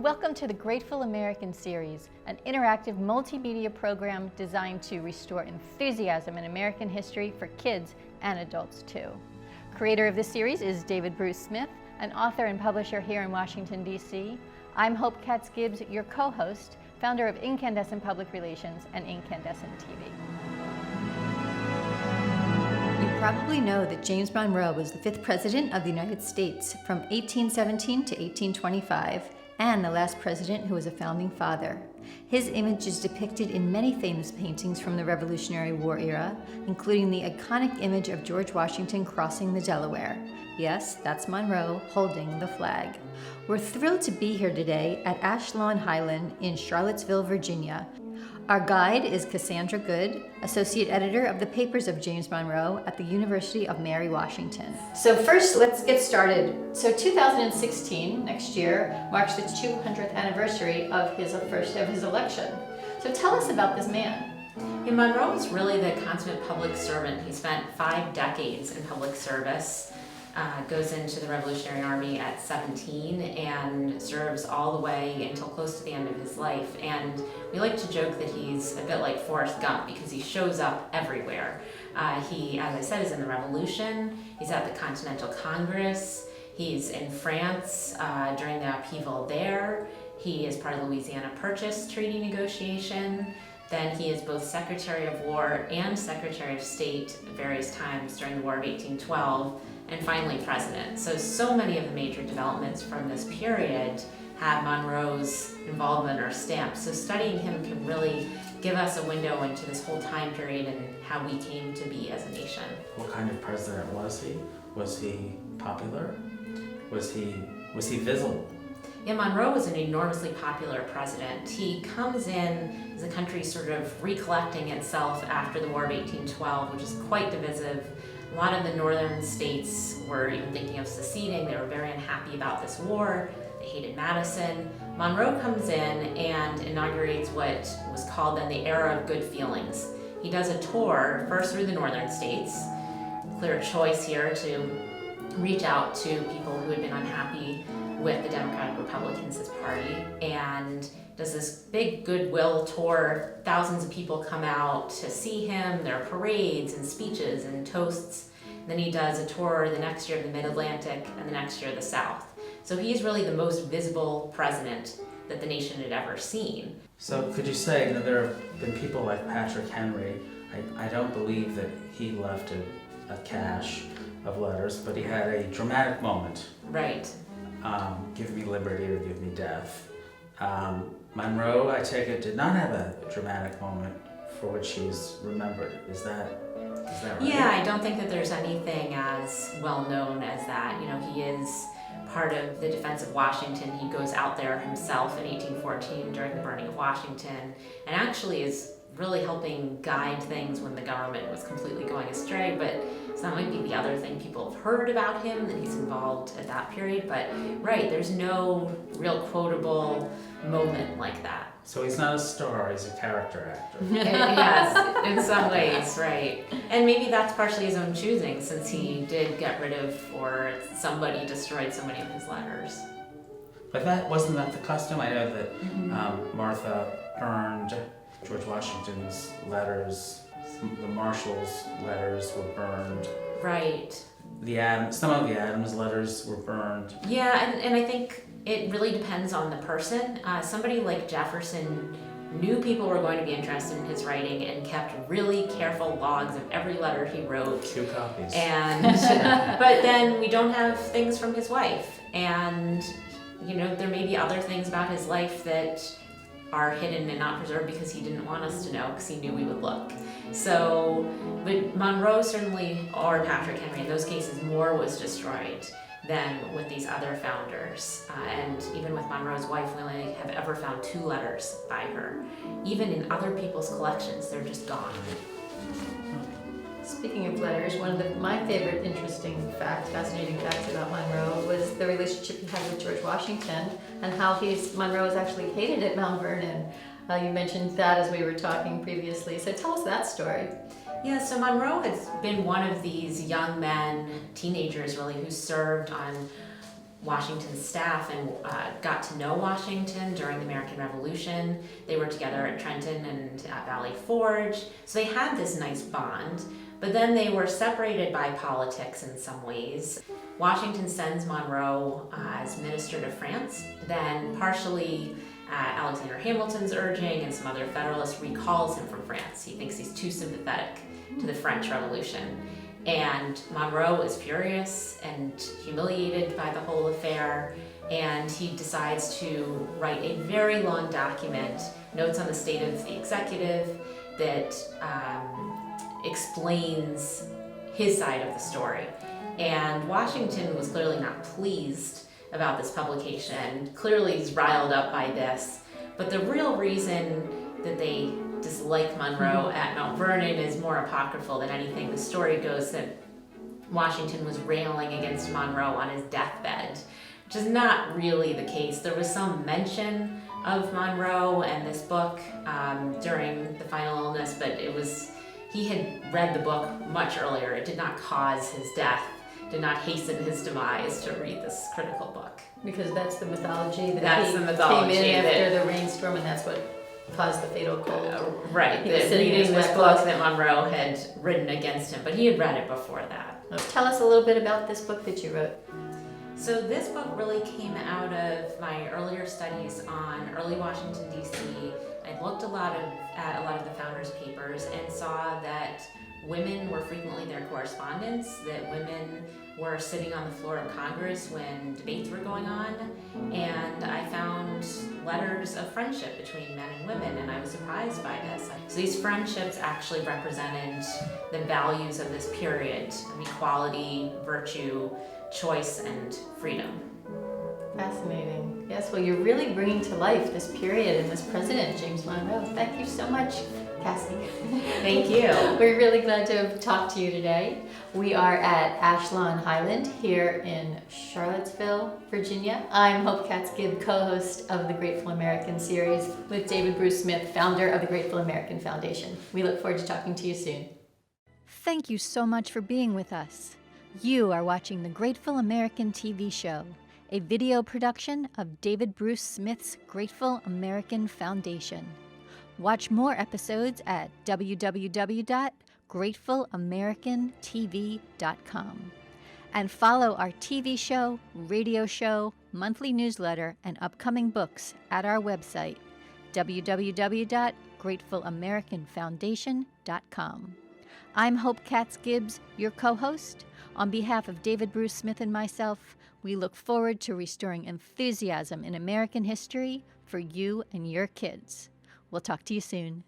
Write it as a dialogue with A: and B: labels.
A: Welcome to the Grateful American series, an interactive multimedia program designed to restore enthusiasm in American history for kids and adults too. Creator of this series is David Bruce Smith, an author and publisher here in Washington, D.C. I'm Hope Katz-Gibbs, your co-host, founder of Incandescent Public Relations and Incandescent TV. You probably know that James Monroe was the 5th President of the United States from 1817 to 1825, and the last president who was a founding father. His image is depicted in many famous paintings from the Revolutionary War era, including the iconic image of George Washington crossing the Delaware. Yes, that's Monroe holding the flag. We're thrilled to be here today at Ashlawn Highland in Charlottesville, Virginia. Our guide is Cassandra Good, Associate Editor of the Papers of James Monroe at the University of Mary Washington. So first, let's get started. So 2016, next year, marks the 200th anniversary of his election. So tell us about this man.
B: Monroe was really the consummate public servant. He spent 5 decades in public service. Goes into the Revolutionary Army at 17 and serves all the way until close to the end of his life. And we like to joke that he's a bit like Forrest Gump because he shows up everywhere. He, as I said, is in the Revolution. He's at the Continental Congress. He's in France during the upheaval there. He is part of the Louisiana Purchase Treaty negotiation. Then he is both Secretary of War and Secretary of State at various times during the War of 1812. And finally president. So many of the major developments from this period have Monroe's involvement or stamp. So studying him can really give us a window into this whole time period and how we came to be as a nation.
C: What kind of president was he? Was he popular? Was he visible?
B: Yeah, Monroe was an enormously popular president. He comes in as the country sort of recollecting itself after the War of 1812, which is quite divisive. A lot of the northern states were even thinking of seceding. They were very unhappy about this war. They hated Madison. Monroe comes in and inaugurates what was called then the era of good feelings. He does a tour first through the northern states, clear choice here to reach out to people who had been unhappy with the Democratic Republicans as party, and does this big goodwill tour. Thousands of people come out to see him. There are parades and speeches and toasts. Then he does a tour the next year of the Mid-Atlantic and the next year of the South. So he's really the most visible president that the nation had ever seen.
C: So could you say, there have been people like Patrick Henry. I don't believe that he left a cache of letters, but he had a dramatic moment.
B: Right.
C: Give me liberty or give me death. Monroe, I take it, did not have a dramatic moment for which he's remembered. Is that right?
B: Yeah, I don't think that there's anything as well known as that. He is part of the defense of Washington. He goes out there himself in 1814 during the burning of Washington and actually is really helping guide things when the government was completely going astray. But so that might be the other thing people have heard about him, that he's involved at that period. But right, there's no real quotable moment like that.
C: So he's not a star, he's a character actor.
B: Yes, in some ways, right. And maybe that's partially his own choosing, since he did get rid of, or somebody destroyed so many of his letters.
C: But wasn't that the custom? I know that Martha burned George Washington's letters. The Marshall's letters were burned.
B: Right.
C: Some of the Adams letters were burned.
B: Yeah, and I think it really depends on the person. Somebody like Jefferson knew people were going to be interested in his writing and kept really careful logs of every letter he wrote.
C: 2 copies.
B: And but then we don't have things from his wife, and there may be other things about his life that are hidden and not preserved because he didn't want us to know, because he knew we would look. So, but Monroe certainly, or Patrick Henry, in those cases, more was destroyed than with these other founders. And even with Monroe's wife, we only have ever found 2 letters by her. Even in other people's collections, they're just gone.
A: Speaking of letters, one of my favorite fascinating facts about Monroe was the relationship he had with George Washington and how Monroe was actually hated at Mount Vernon. You mentioned that as we were talking previously, so tell us that story.
B: Yeah, so Monroe has been one of these young men, teenagers really, who served on Washington's staff and got to know Washington during the American Revolution. They were together at Trenton and at Valley Forge, so they had this nice bond. But then they were separated by politics in some ways. Washington sends Monroe as minister to France, then partially Alexander Hamilton's urging and some other Federalists recalls him from France. He thinks he's too sympathetic to the French Revolution. And Monroe is furious and humiliated by the whole affair, and he decides to write a very long document, Notes on the State of the Executive, that explains his side of the story. And Washington was clearly not pleased about this publication. Clearly he's riled up by this. But the real reason that they dislike Monroe at Mount Vernon is more apocryphal than anything. The story goes that Washington was railing against Monroe on his deathbed, which is not really the case. There was some mention of Monroe and this book during the final illness, but he had read the book much earlier. It did not cause his death, did not hasten his demise to read this critical book.
A: Because that's the mythology that
B: That's
A: he
B: the mythology
A: came in
B: that-
A: after the rainstorm, and that's what caused the fatal cold.
B: Right,
A: He was
B: that
A: sitting
B: reading
A: in
B: this
A: that
B: book
A: book.
B: that Monroe had written against him, but he had read it before that.
A: Tell us a little bit about this book that you wrote.
B: So this book really came out of my earlier studies on early Washington, D.C. I looked at a lot of the founders' papers and saw that women were frequently their correspondents, that women were sitting on the floor of Congress when debates were going on, and I found letters of friendship between men and women, and I was surprised by this. So these friendships actually represented the values of this period of equality, virtue, choice, and freedom.
A: Fascinating. Yes, well, you're really bringing to life this period and this president, James Monroe. Thank you so much, Cassie.
B: Thank you.
A: We're really glad to have talked to you today. We are at Ashlawn Highland here in Charlottesville, Virginia. I'm Hope Katz-Gibb, co-host of the Grateful American series with David Bruce Smith, founder of the Grateful American Foundation. We look forward to talking to you soon.
D: Thank you so much for being with us. You are watching the Grateful American TV show, a video production of David Bruce Smith's Grateful American Foundation. Watch more episodes at www.gratefulamericantv.com and follow our TV show, radio show, monthly newsletter, and upcoming books at our website, www.gratefulamericantfoundation.com. I'm Hope Katz-Gibbs, your co-host. On behalf of David Bruce Smith and myself, we look forward to restoring enthusiasm in American history for you and your kids. We'll talk to you soon.